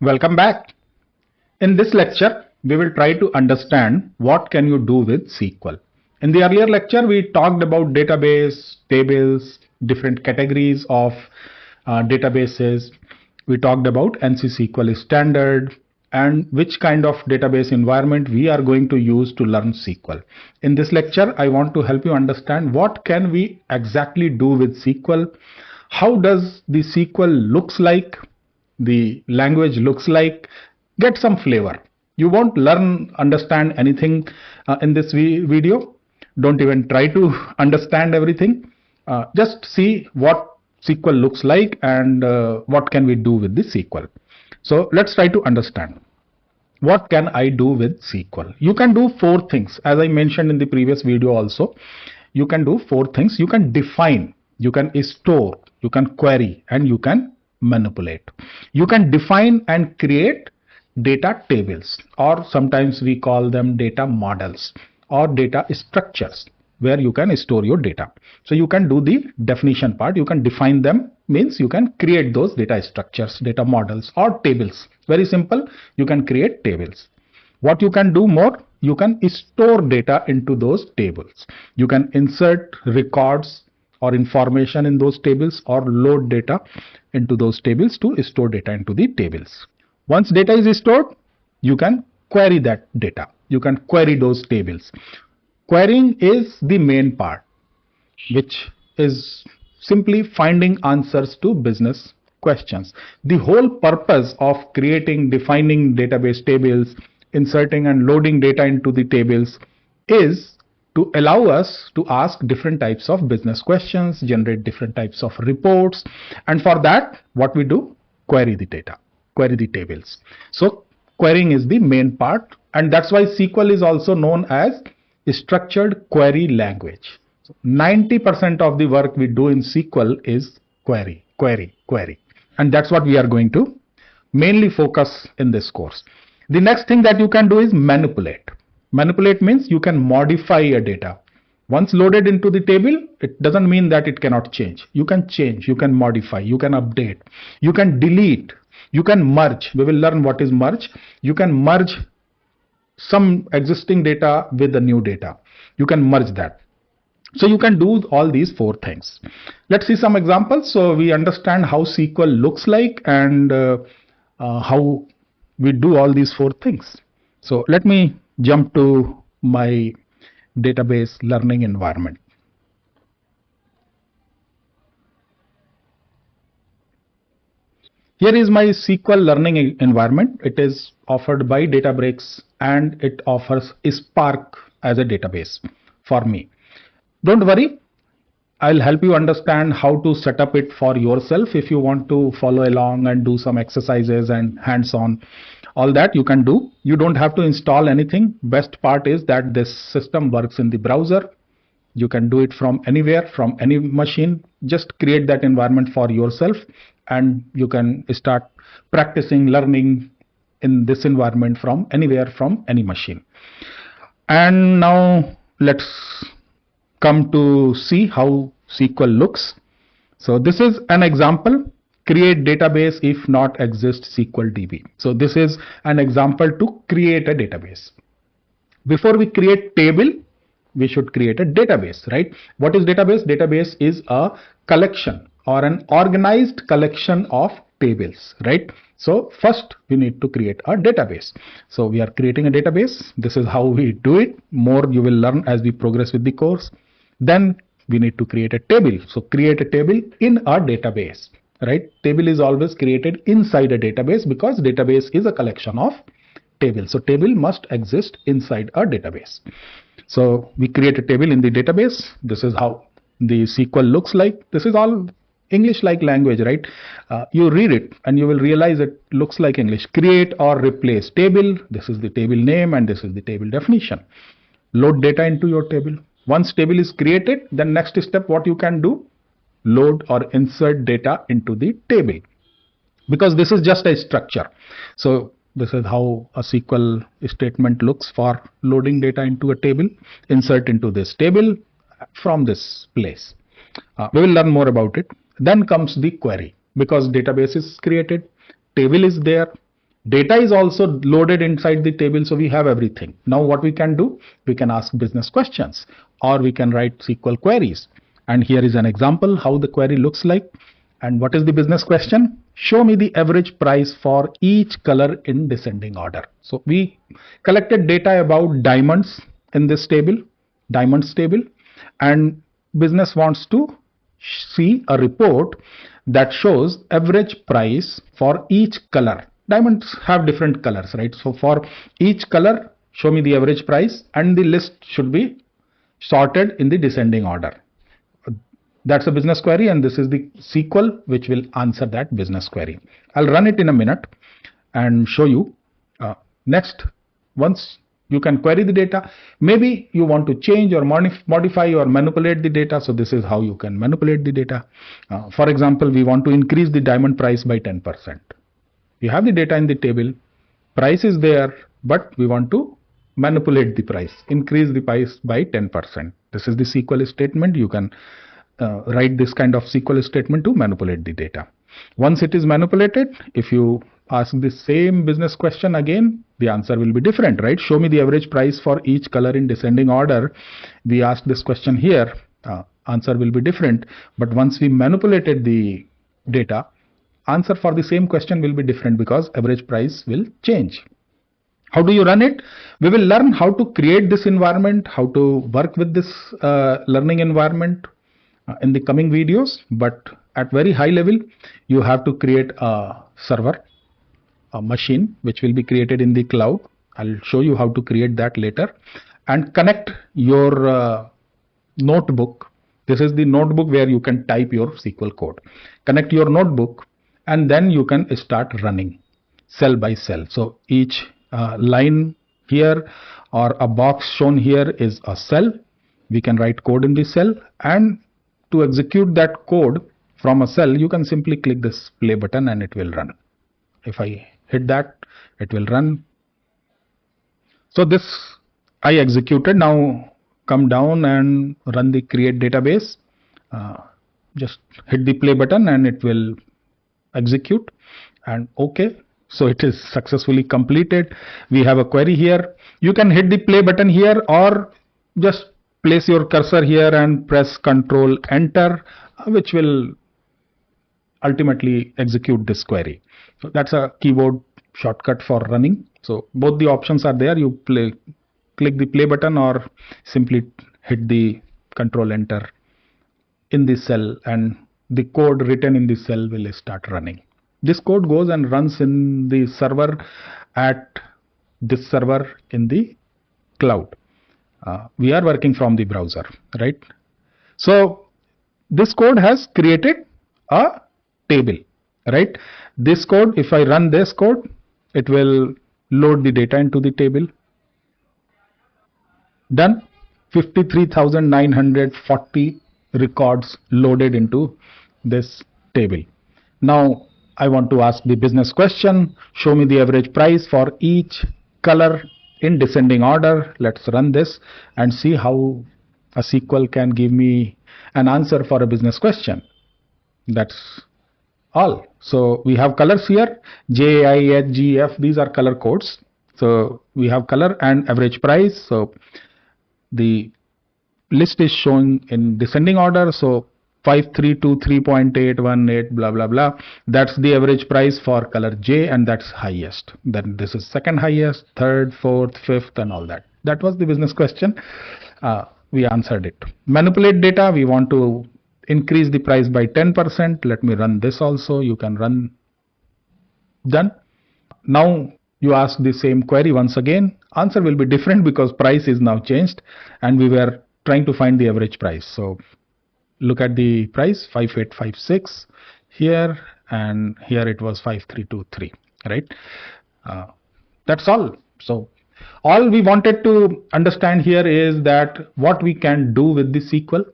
Welcome back. In this lecture, we will try to understand what can you do with SQL. In the earlier lecture, we talked about database, tables, different categories of databases. We talked about ANSI SQL standard and which kind of database environment we are going to use to learn SQL. In this lecture, I want to help you understand what can we exactly do with SQL, how does the SQL looks like, the language looks like, get some flavor. You won't understand anything in this video. Don't even try to understand everything. Just see what SQL looks like and what can we do with the SQL. So let's try to understand. What can I do with SQL? You can do four things. As I mentioned in the previous video also, you can do four things. You can define, you can store, you can query, and you can manipulate. You can define and create data tables, or sometimes we call them data models or data structures, where you can store your data. So you can do the definition part. You can define them, means you can create those data structures, data models, or tables. Very simple, you can create tables. What you can do more, you can store data into those tables. You can insert records or information in those tables, or load data into those tables to store data into the tables. Once data is stored, you can query that data. You can query those tables. Querying is the main part, which is simply finding answers to business questions. The whole purpose of creating, defining database tables, inserting and loading data into the tables is to allow us to ask different types of business questions, generate different types of reports, and for that, what we do? Query the data, query the tables. So querying is the main part, and that's why SQL is also known as structured query language. 90% of the work we do in SQL is query, query, query. And that's what we are going to mainly focus in this course. The next thing that you can do is manipulate. Manipulate means you can modify a data. Once loaded into the table, it doesn't mean that it cannot change. You can change, you can modify, you can update, you can delete, you can merge. We will learn what is merge. You can merge some existing data with the new data. You can merge that. So you can do all these four things. Let's see some examples so we understand how SQL looks like and how we do all these four things. So let me jump to my database learning environment. Here is my SQL learning environment. It is offered by Databricks and it offers Spark as a database for me. Don't worry, I'll help you understand how to set up it for yourself. If you want to follow along and do some exercises and hands-on, all that you can do. You don't have to install anything. Best part is that this system works in the browser. You can do it from anywhere, from any machine. Just create that environment for yourself and you can start practicing learning in this environment from anywhere, from any machine. And now let's come to see how SQL looks. So this is an example. Create database if not exist SQL DB. So this is an example to create a database. Before we create table, we should create a database, right? What is database? Database is a collection or an organized collection of tables, right? So first we need to create a database. So we are creating a database. This is how we do it. More you will learn as we progress with the course. Then we need to create a table. So create a table in a database, right? Table is always created inside a database because database is a collection of tables. So table must exist inside a database. So we create a table in the database. This is how the SQL looks like. This is all English-like language, right? You read it and you will realize it looks like English. Create or replace table. This is the table name and this is the table definition. Load data into your table. Once table is created, then next step what you can do? Load or insert data into the table, because this is just a structure. So this is how a SQL statement looks for loading data into a table. Insert into this table from this place. We will learn more about it. Then comes the query, because database is created, table is there, Data is also loaded inside the table, so we have everything. Now what we can do, we can ask business questions or we can write SQL queries. And here is an example how the query looks like. And what is the business question? Show me the average price for each color in descending order. So we collected data about diamonds in this table, diamonds table, and business wants to see a report that shows average price for each color. Diamonds have different colors, right? So for each color, show me the average price, and the list should be sorted in the descending order. That's a business query, and this is the SQL which will answer that business query. I'll run it in a minute and show you. Next, once you can query the data, maybe you want to change or modify or manipulate the data. So this is how you can manipulate the data. For example, we want to increase the diamond price by 10%. We have the data in the table, price is there, but we want to manipulate the price, increase the price by 10%. This is the SQL statement. You can write this kind of SQL statement to manipulate the data. Once it is manipulated, if you ask the same business question again, the answer will be different, right? Show me the average price for each color in descending order. We ask this question here, answer will be different. But once we manipulated the data, answer for the same question will be different because average price will change. How do you run it? We will learn how to create this environment, how to work with this learning environment in the coming videos. But at very high level, you have to create a server, a machine which will be created in the cloud. I'll show you how to create that later, and connect your notebook. This is the notebook where you can type your SQL code. Connect your notebook and then you can start running cell by cell. So each line here or a box shown here is a cell. We can write code in the cell, and to execute that code from a cell, you can simply click this play button and it will run. If I hit that, it will run. So this I executed. Now come down and run the create database. Just hit the play button and it will execute, and okay. So it is successfully completed. We have a query here. You can hit the play button here or just place your cursor here and press Control Enter, which will ultimately execute this query. So that's a keyboard shortcut for running. So both the options are there. You click the play button or simply hit the Control Enter in the cell, and the code written in the cell will start running. This code goes and runs in the server at this server in the cloud. We are working from the browser, right? So this code has created a table, right? This code, if I run this code, it will load the data into the table. Done. 53,940 records loaded into this table. Now I want to ask the business question. Show me the average price for each color in descending order. Let's run this and see how a SQL can give me an answer for a business question. That's all. So we have colors here, J, I, H, G, F. These are color codes. So we have color and average price. So the list is showing in descending order. So 5323.818 blah blah blah. That's the average price for color J, and that's highest. Then this is second highest, third, fourth, fifth, and all that. That was the business question. We answered it. Manipulate data. We want to increase the price by 10%. Let me run this also. You can run. Done. Now you ask the same query once again. Answer will be different because price is now changed, and we were trying to find the average price. So look at the price, 5856 here, and here it was 5323, right? That's all. So all we wanted to understand here is that what we can do with the SQL.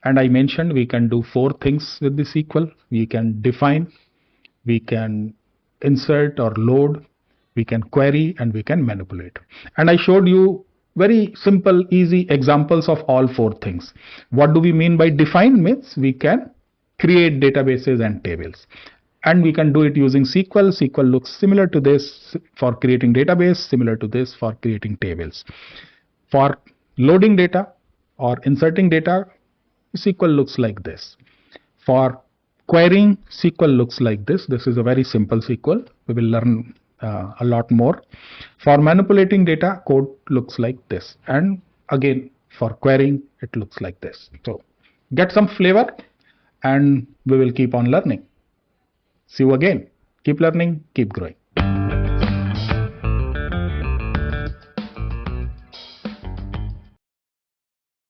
And I mentioned we can do 4 things with the SQL. We can define, we can insert or load, we can query, and we can manipulate. And I showed you very simple, easy examples of all 4 things. What do we mean by define? Means we can create databases and tables. And we can do it using SQL. SQL looks similar to this for creating database, similar to this for creating tables. For loading data or inserting data, SQL looks like this. For querying, SQL looks like this. This is a very simple SQL. We will learn a lot more. For manipulating data, code looks like this. And again, for querying, it looks like this. So get some flavor and we will keep on learning. See you again. Keep learning, keep growing.